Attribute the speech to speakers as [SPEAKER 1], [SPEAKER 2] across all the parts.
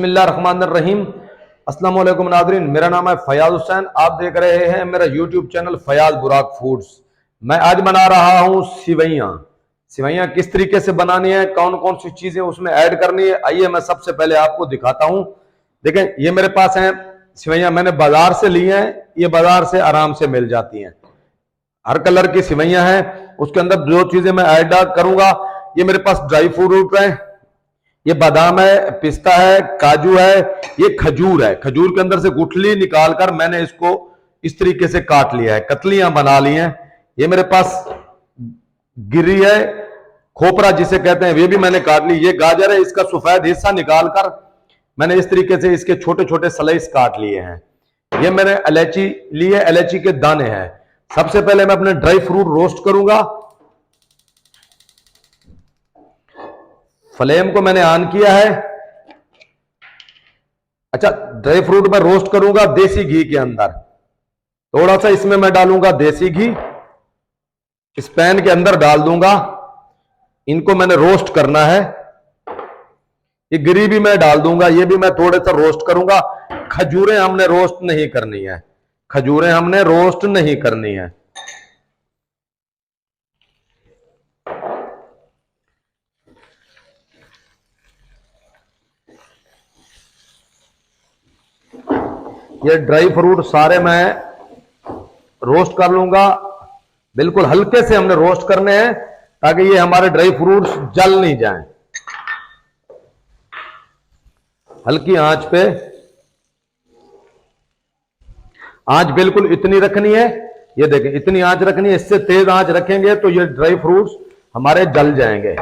[SPEAKER 1] बिस्मिल्लाहिर्रहमानिर्रहीम। अस्सलाम वालेकुम नाज़रीन, मेरा नाम है फयाज हुसैन। आप देख रहे हैं मेरा यूट्यूब चैनल फयाज बुराक फूड्स। मैं आज बना रहा हूँ सिवैयाँ। सिवैयाँ किस तरीके से बनानी है, कौन कौन सी चीजें उसमें ऐड करनी है, आइए मैं सबसे पहले आपको दिखाता हूँ। देखें, ये मेरे पास है सिवैयाँ, मैंने बाजार से ली हैं। ये बाजार से आराम से मिल जाती हैं, हर कलर की सिवैयाँ हैं। उसके अंदर जो चीजें मैं ऐड करूंगा, ये मेरे पास ड्राई फ्रूट है, ये बादाम है, पिस्ता है, काजू है, ये खजूर है। खजूर के अंदर से गुठली निकालकर मैंने इसको इस तरीके से काट लिया है, कतलियां बना ली हैं। ये मेरे पास गिरी है, खोपरा जिसे कहते हैं, ये भी मैंने काट ली। ये गाजर है, इसका सफेद हिस्सा निकालकर मैंने इस तरीके से इसके छोटे छोटे स्लाइस काट लिए हैं। ये मैंने इलायची ली है, इलायची के दाने हैं। सबसे पहले मैं अपने ड्राई फ्रूट रोस्ट करूंगा। फ्लेम को मैंने ऑन किया है। अच्छा, ड्राई फ्रूट मैं रोस्ट करूंगा देसी घी के अंदर। थोड़ा सा इसमें मैं डालूंगा देसी घी, इस पैन के अंदर डाल दूंगा। इनको मैंने रोस्ट करना है। ये गिरी भी मैं डाल दूंगा, ये भी मैं थोड़े सा रोस्ट करूंगा। खजूरें हमने रोस्ट नहीं करनी है, खजूरें हमने रोस्ट नहीं करनी है। ये ड्राई फ्रूट सारे मैं रोस्ट कर लूंगा। बिल्कुल हल्के से हमने रोस्ट करने हैं ताकि ये हमारे ड्राई फ्रूट्स जल नहीं जाएं। हल्की आंच पे, आंच बिल्कुल इतनी रखनी है। ये देखें, इतनी आंच रखनी है। इससे तेज आंच रखेंगे तो ये ड्राई फ्रूट्स हमारे जल जाएंगे।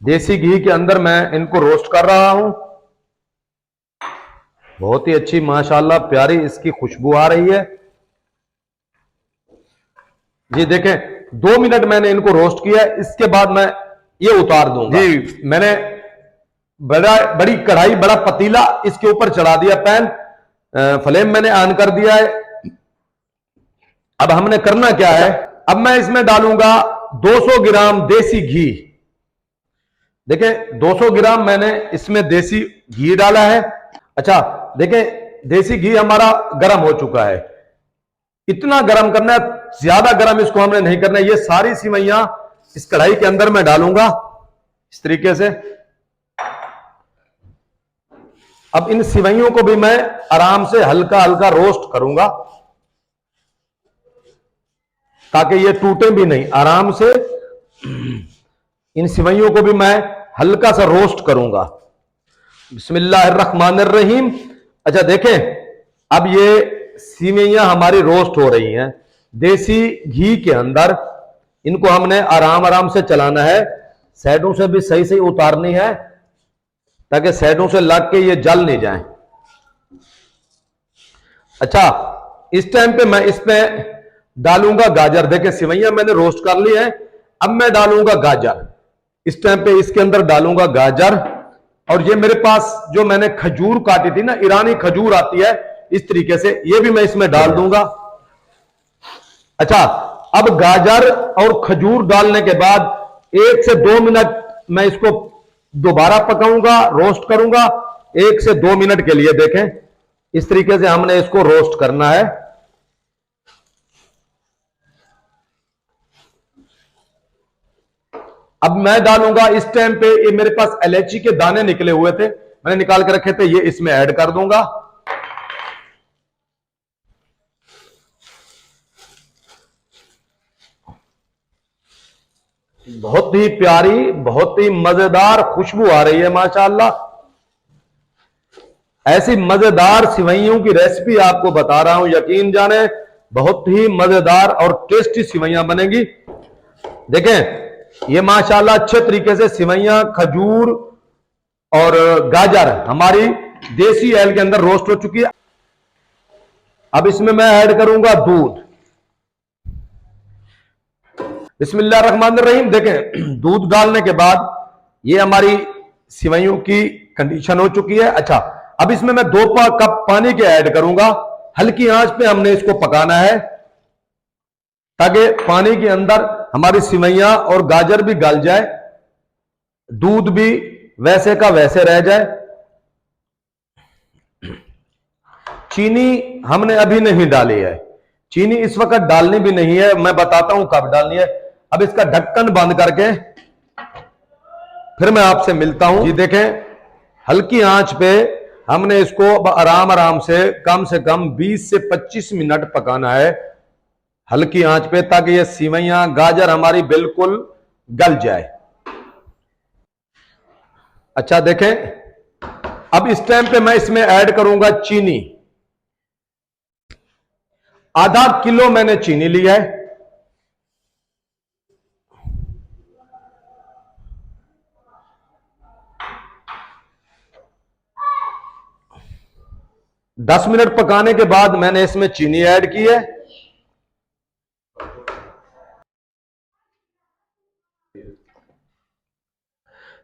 [SPEAKER 1] देसी घी के अंदर मैं इनको रोस्ट कर रहा हूं। बहुत ही अच्छी माशाल्लाह प्यारी इसकी खुशबू आ रही है। जी देखें, 2 मिनट मैंने इनको रोस्ट किया। इसके बाद मैं ये उतार दूंगा। जी, मैंने बड़ी कढ़ाई, बड़ा पतीला इसके ऊपर चढ़ा दिया। पैन फ्लेम मैंने ऑन कर दिया है। अब हमने करना क्या है, अब मैं इसमें डालूंगा 200 ग्राम देसी घी। देखें, 200 ग्राम मैंने इसमें देसी घी डाला है। अच्छा देखें, देसी घी हमारा गर्म हो चुका है। इतना गर्म करना है, ज्यादा गर्म इसको हमने नहीं करना है। ये सारी सिवैयां इस कढ़ाई के अंदर मैं डालूंगा इस तरीके से। अब इन सिवैयों को भी मैं आराम से हल्का हल्का रोस्ट करूंगा ताकि ये टूटे भी नहीं। आराम से इन सिवैयों को भी मैं हल्का सा रोस्ट करूंगा। बिस्मिल्लाहिर्रहमानिर्रहीम। अच्छा देखें, अब ये सिवैयां हमारी रोस्ट हो रही हैं देसी घी के अंदर। इनको हमने आराम आराम से चलाना है, साइडों से भी सही सही उतारनी है ताकि साइडों से लग के ये जल नहीं जाए। अच्छा, इस टाइम पे मैं इसमें डालूंगा गाजर। देखें, सिवैयां मैंने रोस्ट कर ली है, अब मैं डालूंगा गाजर। इस टाइम पे इसके अंदर डालूंगा गाजर। और ये मेरे पास जो मैंने खजूर काटी थी ना, ईरानी खजूर आती है इस तरीके से, ये भी मैं इसमें डाल दूंगा। अच्छा, अब गाजर और खजूर डालने के बाद 1 से 2 मिनट मैं इसको दोबारा पकाऊंगा, रोस्ट करूंगा 1 से 2 मिनट के लिए। देखें, इस तरीके से हमने इसको रोस्ट करना है। अब मैं डालूंगा इस टाइम पे, ये मेरे पास इलायची के दाने निकले हुए थे, मैंने निकाल के रखे थे, ये इसमें ऐड कर दूंगा। बहुत ही प्यारी, बहुत ही मजेदार खुशबू आ रही है माशाअल्लाह। ऐसी मजेदार सिवैयों की रेसिपी आपको बता रहा हूं, यकीन जाने बहुत ही मजेदार और टेस्टी सिवैयां बनेगी। देखें, ये माशाल्लाह अच्छे तरीके से सिवैयां, खजूर और गाजर हमारी देसी ऑयल के अंदर रोस्ट हो चुकी है। अब इसमें मैं ऐड करूंगा दूध। बिस्मिल्लाहिर्रहमानिर्रहीम। देखें, दूध डालने के बाद ये हमारी सिवैयों की कंडीशन हो चुकी है। अच्छा, अब इसमें मैं 2 कप पानी के ऐड करूंगा। हल्की आंच पे हमने इसको पकाना है ताकि पानी के अंदर हमारी सिवैयां और गाजर भी गल जाए। दूध भी वैसे का वैसे रह जाए। चीनी हमने अभी नहीं डाली है, चीनी इस वक्त डालनी भी नहीं है, मैं बताता हूं कब डालनी है। अब इसका ढक्कन बंद करके फिर मैं आपसे मिलता हूं। जी देखें, हल्की आंच पे हमने इसको आराम आराम से कम 20 से 25 मिनट पकाना है, हल्की आंच पे, ताकि ये सिवैयां गाजर हमारी बिल्कुल गल जाए। अच्छा देखें, अब इस टाइम पे मैं इसमें ऐड करूंगा चीनी। आधा किलो मैंने चीनी लिया है। दस मिनट पकाने के बाद मैंने इसमें चीनी ऐड की है।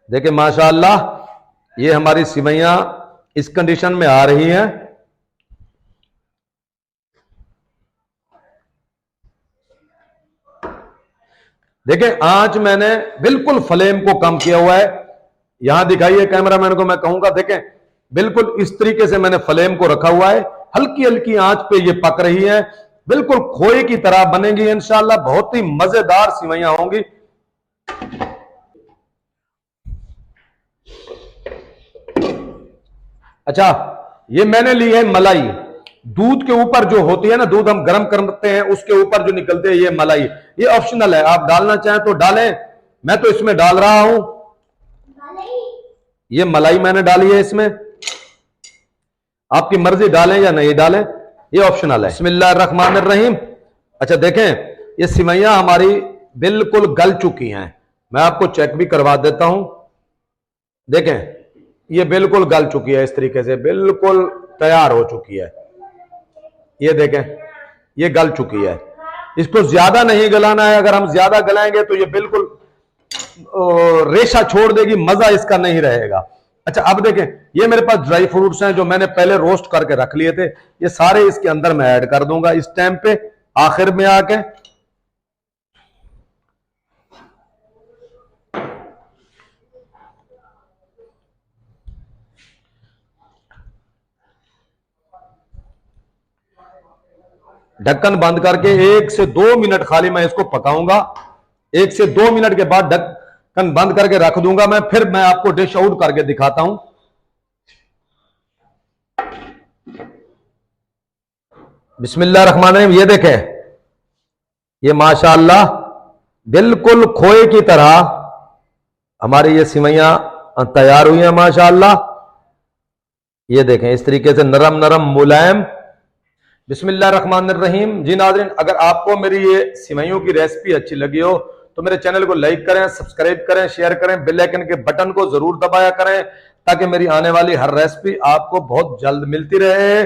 [SPEAKER 1] देखिए माशाअल्लाह ये हमारी सिवैयां इस कंडीशन में आ रही हैं। देखिए आंच मैंने बिल्कुल फ्लेम को कम किया हुआ है। यहां दिखाइए कैमरामैन को, मैं कहूंगा देखें बिल्कुल इस तरीके से मैंने फ्लेम को रखा हुआ है, हल्की हल्की आंच पे ये पक रही है, बिल्कुल खोए की तरह बनेगी इंशाल्लाह, बहुत ही मजेदार सिवैयां होंगी। अच्छा, ये मैंने ली है मलाई। दूध के ऊपर जो होती है ना, दूध हम गर्म करते हैं उसके ऊपर जो निकलते हैं ये मलाई, ये ऑप्शनल है, आप डालना चाहें तो डालें, मैं तो इसमें डाल रहा हूं। ये मलाई मैंने डाली है इसमें, आपकी मर्जी डालें या नहीं डालें, ये ऑप्शनल है। बिस्मिल्लाहिर्रहमानिर्रहीम। अच्छा देखें, ये सिवैयां हमारी बिल्कुल गल चुकी हैं, मैं आपको चेक भी करवा देता हूं। देखें ये बिल्कुल गल चुकी है, इस तरीके से बिल्कुल तैयार हो चुकी है। ये देखें ये गल चुकी है, इसको ज्यादा नहीं गलाना है, अगर हम ज्यादा गलाएंगे तो ये बिल्कुल रेशा छोड़ देगी, मजा इसका नहीं रहेगा। अच्छा अब देखें, ये मेरे पास ड्राई फ्रूट्स हैं जो मैंने पहले रोस्ट करके रख लिए थे, ये सारे इसके अंदर मैं ऐड कर दूंगा इस टाइम पे आखिर में आके। ढक्कन बंद करके 1 से 2 मिनट खाली मैं इसको पकाऊंगा। 1 से 2 मिनट के बाद ढक्कन बंद करके रख दूंगा मैं, फिर मैं आपको डिश आउट करके दिखाता हूं। बिस्मिल्लाहिर्रहमानिर्रहीम। ये देखें, ये माशाअल्लाह बिल्कुल खोए की तरह हमारी ये सिवैयां तैयार हुई हैं माशाअल्लाह। ये देखें इस तरीके से नरम नरम मुलायम। बिस्मिल्लाहिर्रहमानिर्रहीम। जी नाज़रीन, अगर आपको मेरी ये सिवैयों की रेसिपी अच्छी लगी हो तो मेरे चैनल को लाइक करें, सब्सक्राइब करें, शेयर करें, बेल आइकन के बटन को जरूर दबाया करें, ताकि मेरी आने वाली हर रेसिपी आपको बहुत जल्द मिलती रहे।